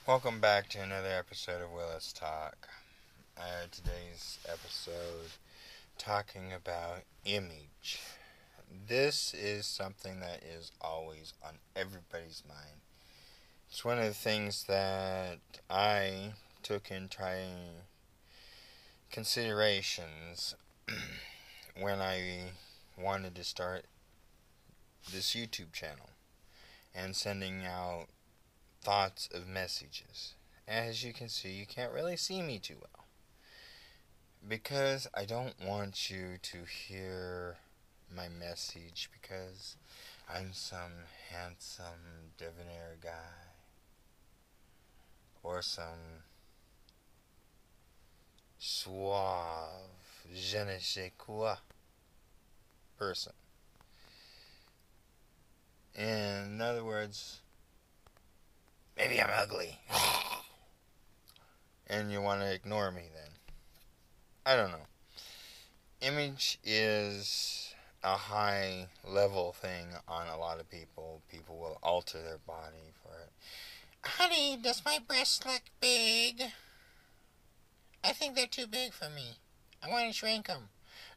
Welcome back to another episode of Willis Talk. Today's episode talking about image. This is something that is always on everybody's mind. It's one of the things that I took in trying considerations when I wanted to start this YouTube channel and sending out thoughts of messages. As you can see, you can't really see me too well because I don't want you to hear my message because I'm some handsome debonair guy or some suave je ne sais quoi person. In other words, maybe I'm ugly. And you want to ignore me then. I don't know. Image is a high level thing on a lot of people. People will alter their body for it. Honey, does my breasts look big? I think they're too big for me. I want to shrink them.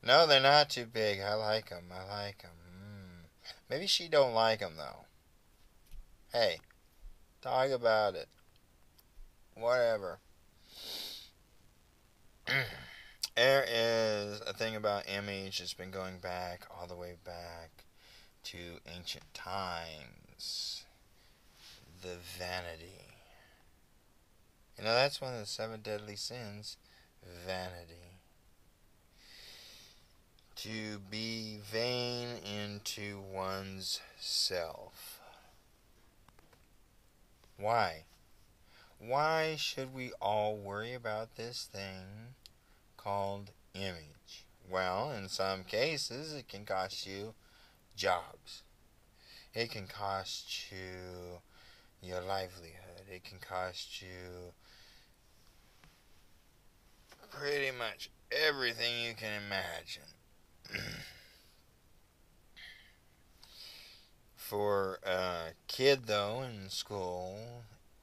No, they're not too big. I like them. Maybe she don't like them though. Hey, talk about it. Whatever. There is a thing about image that's been going back all the way back to ancient times. The vanity. That's one of the 7 deadly sins. Vanity. To be vain into one's self. Why? Why should we all worry about this thing called image? Well, in some cases, it can cost you jobs. It can cost you your livelihood. It can cost you pretty much everything you can imagine. For a kid, though, in school,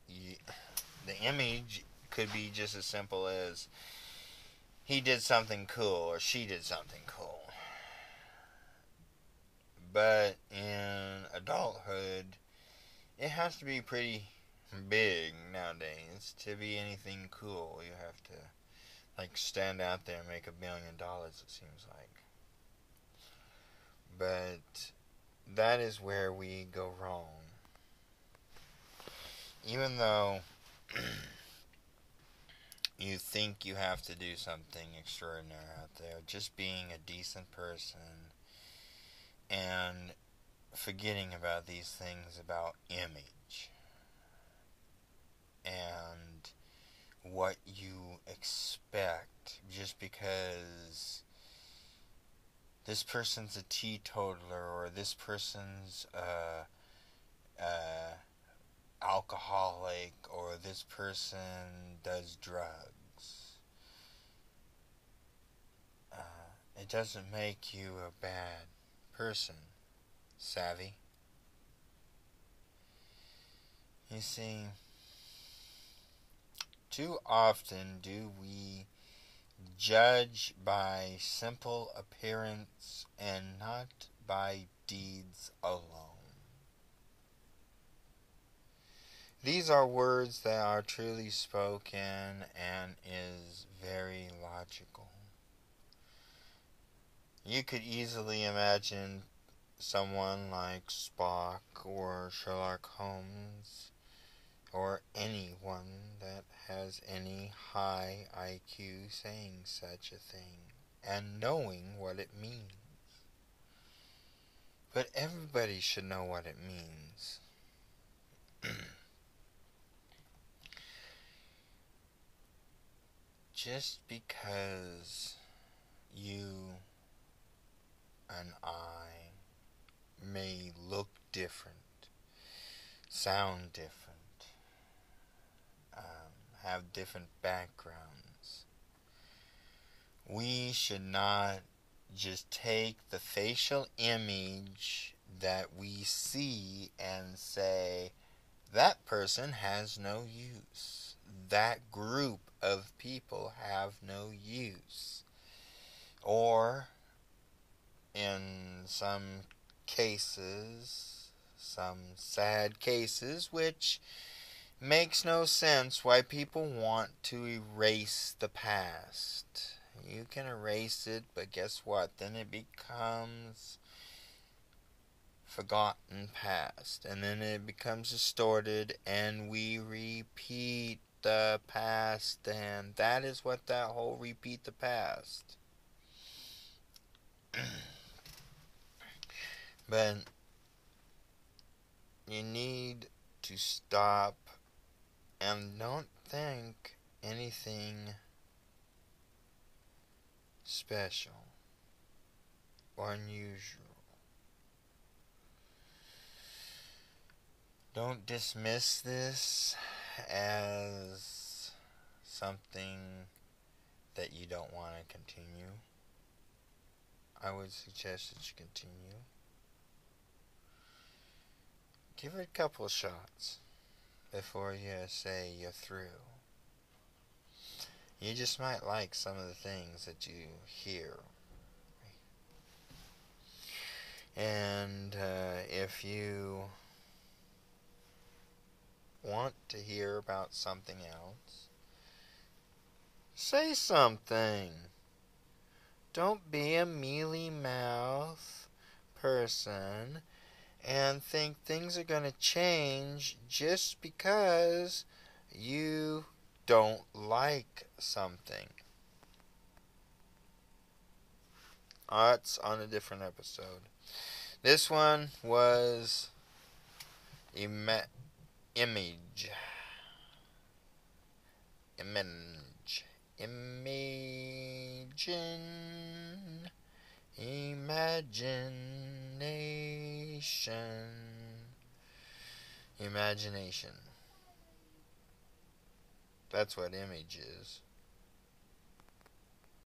the image could be just as simple as he did something cool or she did something cool. But in adulthood, it has to be pretty big nowadays to be anything cool. You have to stand out there and make $1 million, it seems like. But that is where we go wrong. Even though you think you have to do something extraordinary out there, just being a decent person and forgetting about these things about image and what you expect just because this person's a teetotaler or this person's alcoholic or this person does drugs. It doesn't make you a bad person. Savvy? You see, too often do we judge by simple appearance and not by deeds alone. These are words that are truly spoken and is very logical. You could easily imagine someone like Spock or Sherlock Holmes or anyone that has any high IQ saying such a thing and knowing what it means. But everybody should know what it means. Just because you and I may look different, sound different, have different backgrounds, we should not just take the facial image that we see and say, that person has no use. That group of people have no use. Or, in some cases, some sad cases, which makes no sense why people want to erase the past. You can erase it, but guess what? Then it becomes forgotten past, and then it becomes distorted, and we repeat the past, and that is what that whole repeat the past. But you need to stop and don't think anything special or unusual. Don't dismiss this as something that you don't want to continue. I would suggest that you continue. Give it a couple of shots before you say you're through. You just might like some of the things that you hear. And if you want to hear about something else, say something. Don't be a mealy-mouth person and think things are going to change just because you don't like something. That's on a different episode. This one was image. Imagination. That's what image is.